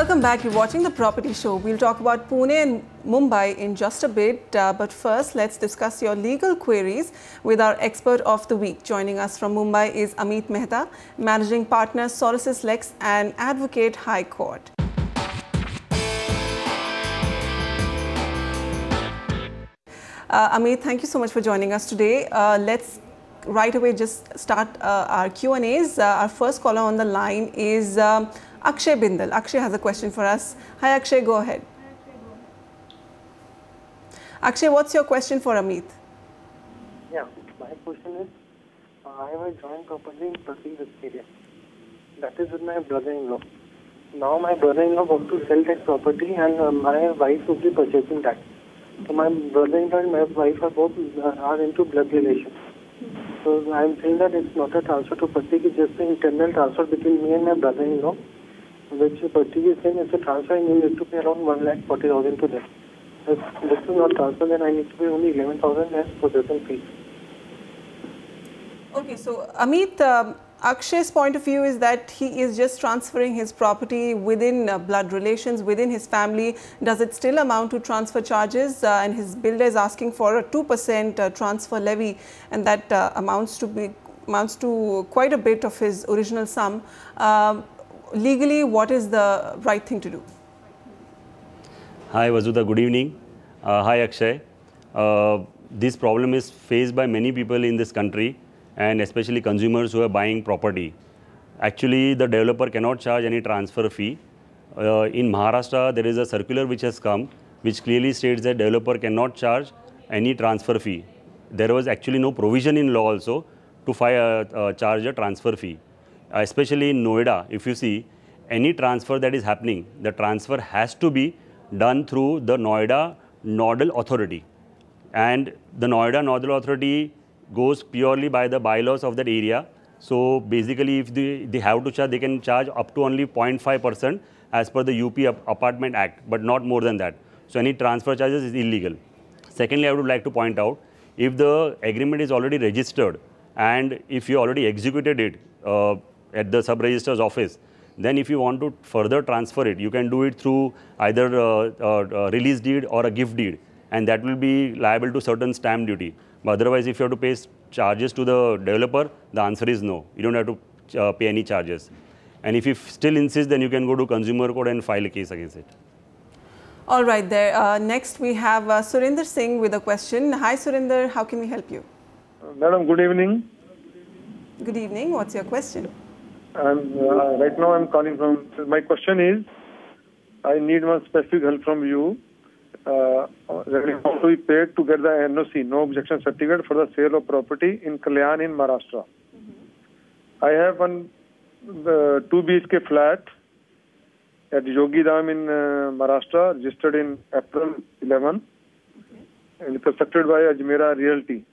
Welcome back. You're watching The Property Show. We'll talk about Pune and Mumbai in just a bit. But first, let's discuss your legal queries with our expert of the week. Joining us from Mumbai is Amit Mehta, Managing Partner, Solicitors Lex and Advocate High Court. Amit, thank you so much for joining us today. Let's right away just start our Q&As. Our first caller on the line is Akshay Bindal. Akshay has a question for us. Hi Akshay, go ahead. Akshay, what's your question for Amit? Yeah, my question is, I have a joint property in Pratik area. That is with my brother-in-law. Now my brother-in-law wants to sell that property and my wife will be purchasing that. So my brother-in-law and my wife are both are into blood relations. So I am saying that it's not a transfer to Pratik, it's just an internal transfer between me and my brother-in-law, which Pratik is saying it's a transfer and you need to pay around 1,40,000 to them. If this is not transfer, then I need to pay only 11,000 as processing fee. Okay, so Amit, Akshay's point of view is that he is just transferring his property within blood relations, within his family. Does it still amount to transfer charges? And his builder is asking for a 2% transfer levy, and that amounts to quite a bit of his original sum. Legally, what is the right thing to do? Hi Vasudha, good evening. Hi Akshay. This problem is faced by many people in this country, and especially consumers who are buying property. Actually, the developer cannot charge any transfer fee. In Maharashtra, there is a circular which has come, which clearly states that developer cannot charge any transfer fee. There was actually no provision in law also to charge a transfer fee. Especially in Noida, if you see, any transfer that is happening, the transfer has to be done through the Noida Nodal Authority. And the Noida Nodal Authority goes purely by the bylaws of that area. So basically, if they have to charge, they can charge up to only 0.5% as per the UP Apartment Act, but not more than that. So any transfer charges is illegal. Secondly, I would like to point out, if the agreement is already registered and if you already executed it at the sub-registrar's office, then if you want to further transfer it, you can do it through either a release deed or a gift deed, and that will be liable to certain stamp duty. But otherwise, if you have to pay charges to the developer, the answer is no. You don't have to pay any charges. And if you still insist, then you can go to consumer court and file a case against it. All right, there. Next, we have Surinder Singh with a question. Hi, Surinder. How can we help you? Madam, good evening. Good evening. What's your question? Right now, I'm calling from. My question is, I need one specific help from you. To be paid to get the NOC, no objection certificate, for the sale of property in Kalyan in Maharashtra. I have one 2 BHK flat at Yogi Dham in Maharashtra, registered in April 11, and constructed by Ajmera Realty.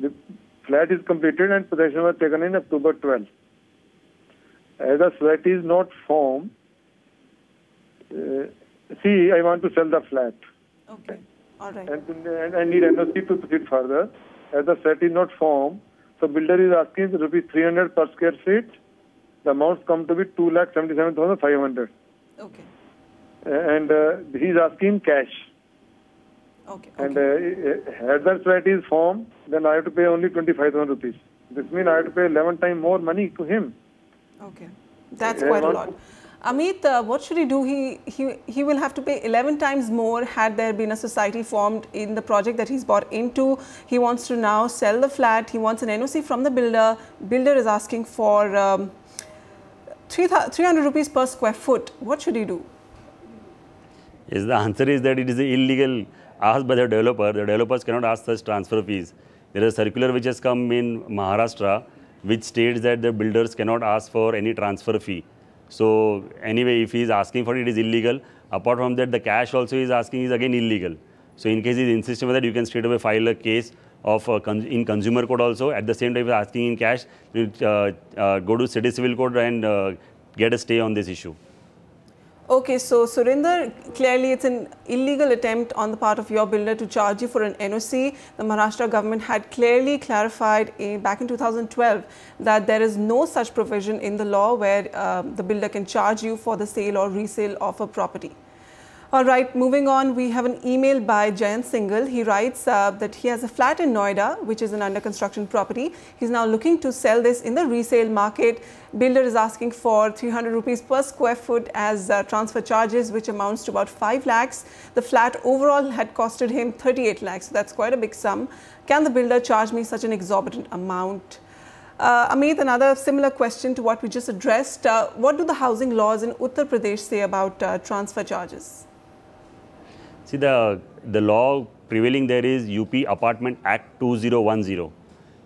The flat is completed and possession was taken in October 12. As the flat is not formed, see, I want to sell the flat. Okay, all right. And I need NOC to proceed further. As the flat is not formed, so builder is asking rupees 300 per square feet. The amounts come to be 2,77,500. Okay. And he is asking cash. Okay. And as the flat is formed, then I have to pay only 25,000 rupees. This means I have to pay 11 times more money to him. Okay, that's quite a lot. Amit, what should he do? He will have to pay 11 times more had there been a society formed in the project that he's bought into. He wants to now sell the flat. He wants an NOC from the builder. Builder is asking for 300 rupees per square foot. What should he do? Yes, the answer is that it is illegal asked by the developer. The developers cannot ask such transfer fees. There is a circular which has come in Maharashtra which states that the builders cannot ask for any transfer fee. So anyway, if he is asking for it, it is illegal. Apart from that, the cash also he is asking is again illegal. So in case he is insisting on that, you can straight away file a case of in consumer court also. At the same time, if asking in cash, you go to city civil court and get a stay on this issue. Okay, so Surinder, clearly it's an illegal attempt on the part of your builder to charge you for an NOC. The Maharashtra government had clearly clarified back in 2012 that there is no such provision in the law where the builder can charge you for the sale or resale of a property. All right, moving on, we have an email by Jayant Singhal. He writes that he has a flat in Noida, which is an under construction property. He's now looking to sell this in the resale market. Builder is asking for 300 rupees per square foot as transfer charges, which amounts to about 5 lakhs. The flat overall had costed him 38 lakhs, so that's quite a big sum. Can the builder charge me such an exorbitant amount? Amit, another similar question to what we just addressed. What do the housing laws in Uttar Pradesh say about transfer charges? See, the law prevailing there is UP Apartment Act 2010.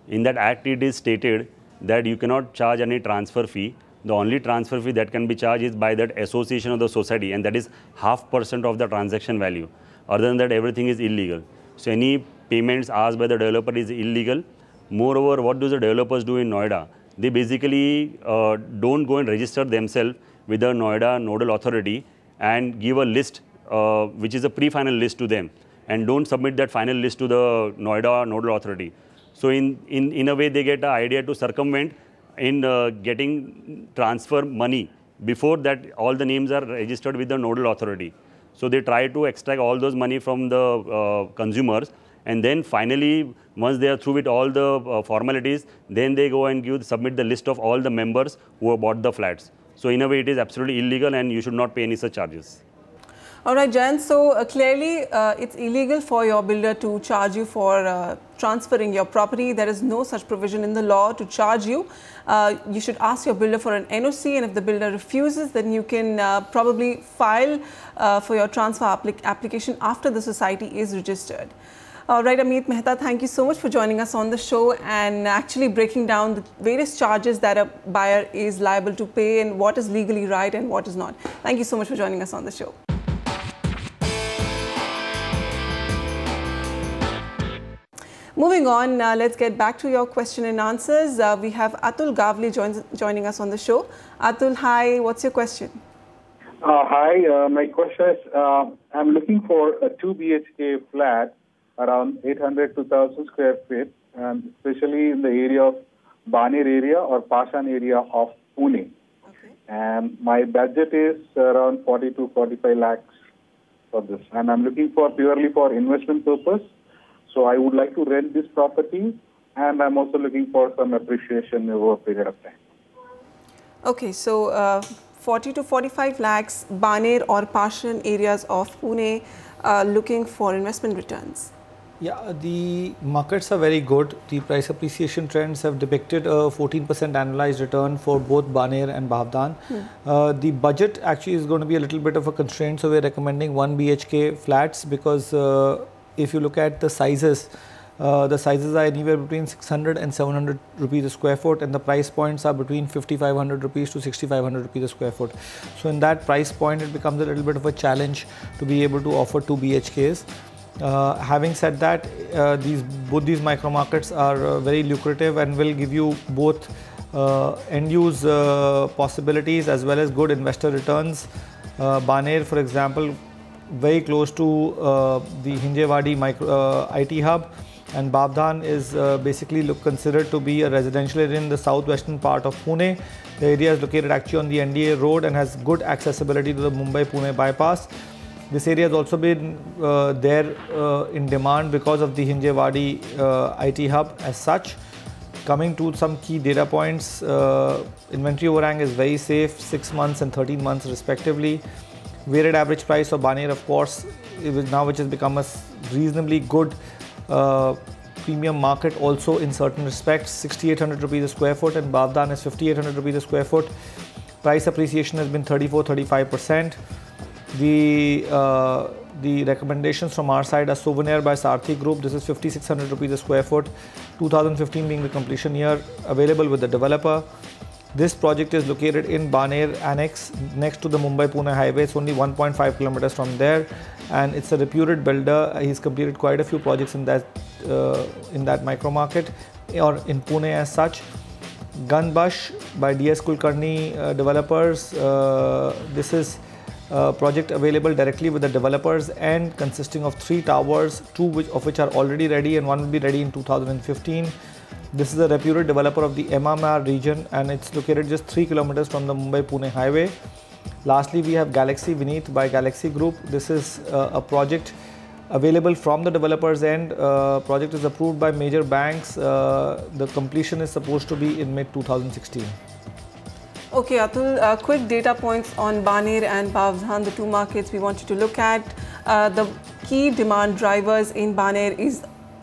In that act, it is stated that you cannot charge any transfer fee. The only transfer fee that can be charged is by that association of the society, and that is 0.5% of the transaction value. Other than that, everything is illegal. So any payments asked by the developer is illegal. Moreover, what do the developers do in Noida? They basically don't go and register themselves with the Noida nodal authority and give a list which is a pre-final list to them, and don't submit that final list to the Noida nodal authority. So in a way, they get an idea to circumvent in getting transfer money before that all the names are registered with the nodal authority. So they try to extract all those money from the consumers, and then finally, once they are through with all the formalities, then they go and submit the list of all the members who have bought the flats. So in a way, it is absolutely illegal, and you should not pay any such charges. All right, Jayant, so clearly it's illegal for your builder to charge you for transferring your property. There is no such provision in the law to charge you. You should ask your builder for an NOC, and if the builder refuses, then you can probably file for your transfer application after the society is registered. All right, Amit Mehta, thank you so much for joining us on the show and actually breaking down the various charges that a buyer is liable to pay and what is legally right and what is not. Thank you so much for joining us on the show. Moving on, let's get back to your question and answers. We have Atul Gavli joining us on the show. Atul, hi, what's your question? Hi, my question is, I'm looking for a 2 BHK flat around 800 to 1,000 square feet, and especially in the area of Baner area or Pashan area of Pune. Okay. And my budget is around 40 to 45 lakhs for this. And I'm looking for purely for investment purpose. So I would like to rent this property, and I'm also looking for some appreciation over a period of time. Okay, so 40 to 45 lakhs, Baner or Pashan areas of Pune, looking for investment returns. Yeah, the markets are very good. The price appreciation trends have depicted a 14% annualized return for both Baner and Bhavdan. The budget actually is going to be a little bit of a constraint, so we're recommending 1 BHK flats because if you look at the sizes are anywhere between 600 and 700 rupees a square foot, and the price points are between 5,500 rupees to 6,500 rupees a square foot. So in that price point, it becomes a little bit of a challenge to be able to offer 2 BHKs. Having said that, both these micro markets are very lucrative and will give you both end-use possibilities as well as good investor returns. Baner, for example, very close to the Hinjewadi IT hub, and Bhavdan is basically considered to be a residential area in the southwestern part of Pune. The area is located actually on the NDA road and has good accessibility to the Mumbai-Pune bypass. This area has also been in demand because of the Hinjewadi IT hub as such. Coming to some key data points, inventory overhang is very safe, 6 months and 13 months respectively. Weighted average price of Baner, of course, which has become a reasonably good premium market also in certain respects, 6,800 rupees a square foot, and Bhavdan is 5,800 rupees a square foot. Price appreciation has been 34–35%. The recommendations from our side are Souvenir by Sarthi Group. This is 5,600 rupees a square foot, 2015 being the completion year, available with the developer. This project is located in Baner Annex next to the Mumbai-Pune highway. It's only 1.5 kilometers from there, and it's a reputed builder. He's completed quite a few projects in that micro market or in Pune as such. Gunbush by DS Kulkarni developers. This is project available directly with the developers and consisting of 3 towers, 2 of which are already ready and 1 will be ready in 2015. This is a reputed developer of the MMR region and it's located just 3 kilometers from the Mumbai-Pune highway. Lastly, we have Galaxy Vineet by Galaxy Group. This is a project available from the developers end. Project is approved by major banks. The completion is supposed to be in mid-2016. Okay, Atul, quick data points on Baner and Bavdhan, the two markets we want you to look at. The key demand drivers in Baner is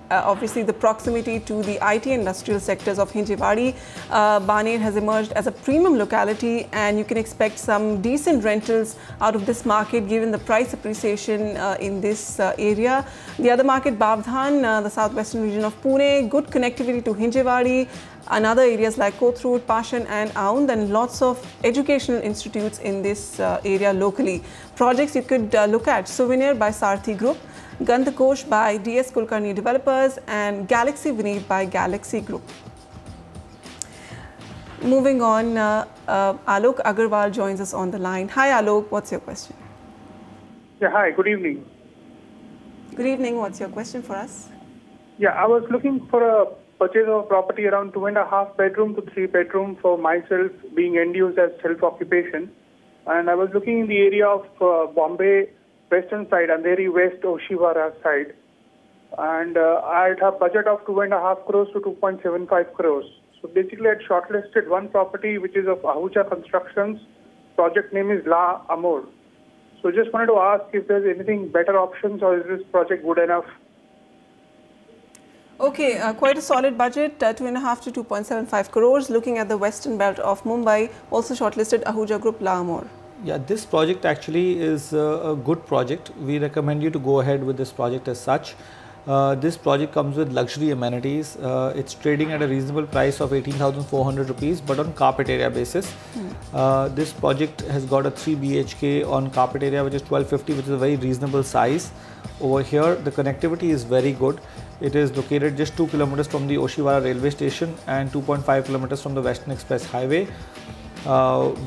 obviously the proximity to the IT industrial sectors of Hinjewadi. Baner has emerged as a premium locality and you can expect some decent rentals out of this market given the price appreciation in this area. The other market, Bavdhan, the southwestern region of Pune, good connectivity to Hinjewadi and other areas like Kothurut, Pashan and Aund, and lots of educational institutes in this area locally. Projects you could look at: Souvenir by Sarthi Group, Gandhakosh by DS Kulkarni Developers and Galaxy Vineet by Galaxy Group. Moving on, Alok Agarwal joins us on the line. Hi Alok, what's your question? Yeah, hi, good evening. Good evening, what's your question for us? Yeah, I was looking for a purchase of a property around 2.5 bedroom to 3 bedroom for myself, being end use as self-occupation. And I was looking in the area of Bombay western side, Andheri West, Oshiwara side. And I'd have budget of 2.5 crores to 2.75 crores. So basically I'd shortlisted one property which is of Ahuja Constructions. Project name is La Amor. So just wanted to ask if there's anything better options or is this project good enough? Okay, quite a solid budget, 2.5 to 2.75 crores. Looking at the western belt of Mumbai, also shortlisted Ahuja Group La Amor. Yeah, this project actually is a good project. We recommend you to go ahead with this project as such. This project comes with luxury amenities. It's trading at a reasonable price of 18,400 rupees, but on carpet area basis. This project has got a 3 BHK on carpet area, which is 1250, which is a very reasonable size. Over here, the connectivity is very good. It is located just 2 kilometers from the Oshiwara railway station and 2.5 kilometers from the Western Express highway.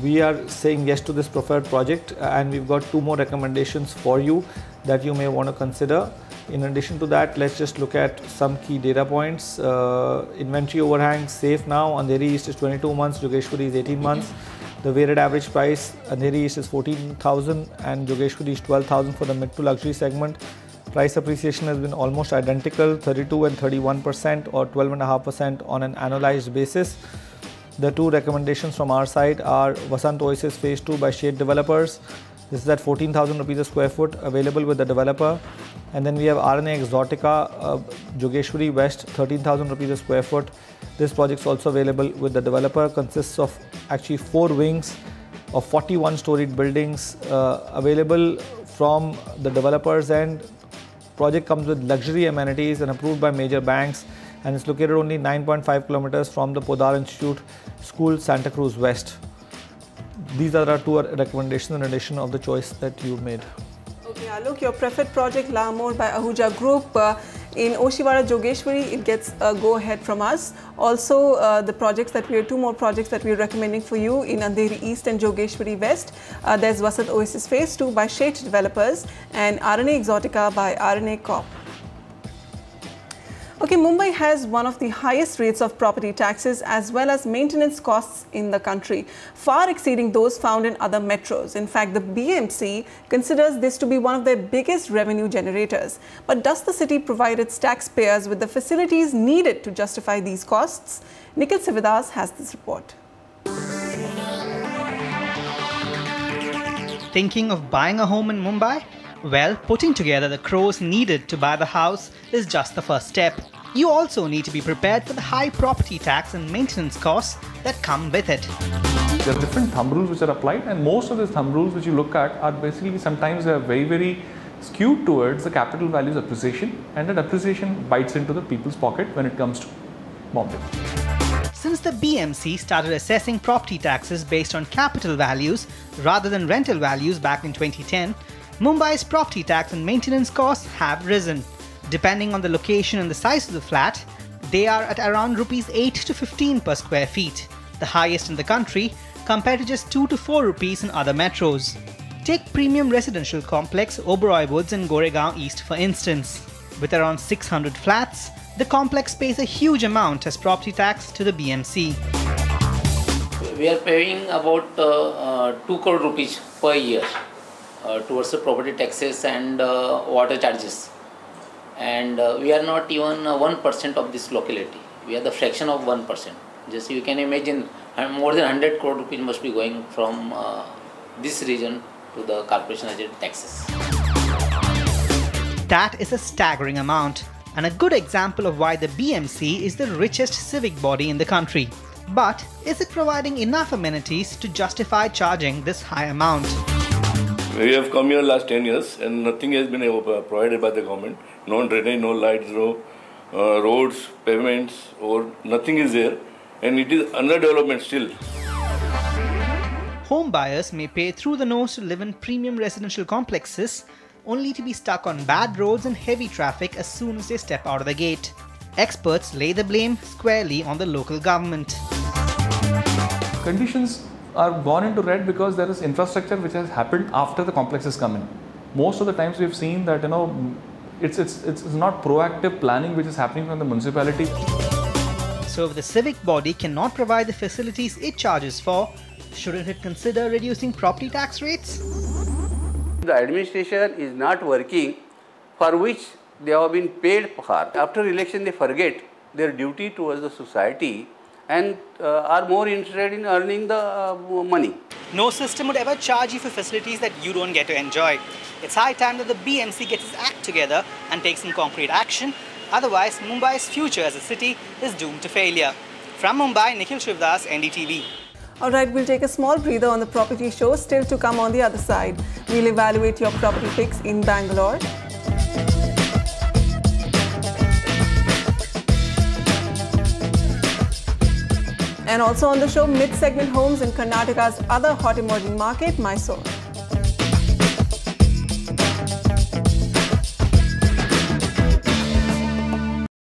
We are saying yes to this preferred project and we've got 2 more recommendations for you that you may want to consider. In addition to that, let's just look at some key data points. Inventory overhang safe now. Andheri East is 22 months, Jogeshwari is 18 months. The weighted average price, Andheri East is 14,000 and Jogeshwari is 12,000 for the mid to luxury segment. Price appreciation has been almost identical, 32 and 31% or 12.5% on an annualized basis. The 2 recommendations from our side are Vasant Oasis Phase 2 by Shade Developers. This is at 14,000 rupees a square foot, available with the developer. And then we have RNA Exotica, Jogeshwari West, 13,000 rupees a square foot. This project is also available with the developer. Consists of actually 4 wings of 41 storied buildings available from the developers end. Project comes with luxury amenities and approved by major banks, and it's located only 9.5 kilometers from the Podar Institute School, Santa Cruz West. These are our 2 recommendations in addition of the choice that you made. Okay, Alok, your preferred project La Amor by Ahuja Group in Oshiwara Jogeshwari, it gets a go ahead from us. Also, the projects that 2 more projects that we are recommending for you in Andheri East and Jogeshwari West. There's Vasant Oasis Phase 2 by Shade Developers and RNA Exotica by RNA Corp. Okay, Mumbai has one of the highest rates of property taxes as well as maintenance costs in the country, far exceeding those found in other metros. In fact, the BMC considers this to be one of their biggest revenue generators. But does the city provide its taxpayers with the facilities needed to justify these costs? Nikhil Sivadas has this report. Thinking of buying a home in Mumbai? Well, putting together the crores needed to buy the house is just the first step. You also need to be prepared for the high property tax and maintenance costs that come with it. There are different thumb rules which are applied, and most of these thumb rules which you look at are basically sometimes they are very skewed towards the capital values appreciation, and that appreciation bites into the people's pocket when it comes to Bombay. Since the BMC started assessing property taxes based on capital values rather than rental values back in 2010, Mumbai's property tax and maintenance costs have risen. Depending on the location and the size of the flat, they are at around rupees 8 to 15 per square feet, the highest in the country compared to just 2 to 4 rupees in other metros. Take premium residential complex Oberoi Woods in Goregaon East for instance. With around 600 flats, the complex pays a huge amount as property tax to the BMC. We are paying about 2 crore rupees per year towards the property taxes and water charges. And we are not even 1% of this locality. We are the fraction of 1%. Just you can imagine more than 100 crore rupees must be going from this region to the corporation agent taxes. That is a staggering amount and a good example of why the BMC is the richest civic body in the country. But is it providing enough amenities to justify charging this high amount? We have come here last 10 years and nothing has been provided by the government. No drainage, no lights, no roads, pavements, or nothing is there, and it is under development still. Home buyers may pay through the nose to live in premium residential complexes, only to be stuck on bad roads and heavy traffic as soon as they step out of the gate. Experts lay the blame squarely on the local government. Conditions are gone into red because there is infrastructure which has happened after the complexes come in. Most of the times we've seen that it's not proactive planning which is happening from the municipality. So if the civic body cannot provide the facilities it charges for, shouldn't it consider reducing property tax rates? The administration is not working for which they have been paid for. After election they forget their duty towards the society and are more interested in earning the money. No system would ever charge you for facilities that you don't get to enjoy. It's high time that the BMC gets its act together and takes some concrete action. Otherwise, Mumbai's future as a city is doomed to failure. From Mumbai, Nikhil Shivdas, NDTV. Alright, we'll take a small breather on the property show. Still to come on the other side. We'll evaluate your property picks in Bangalore. And also on the show, mid-segment homes in Karnataka's other hot emerging market, Mysore.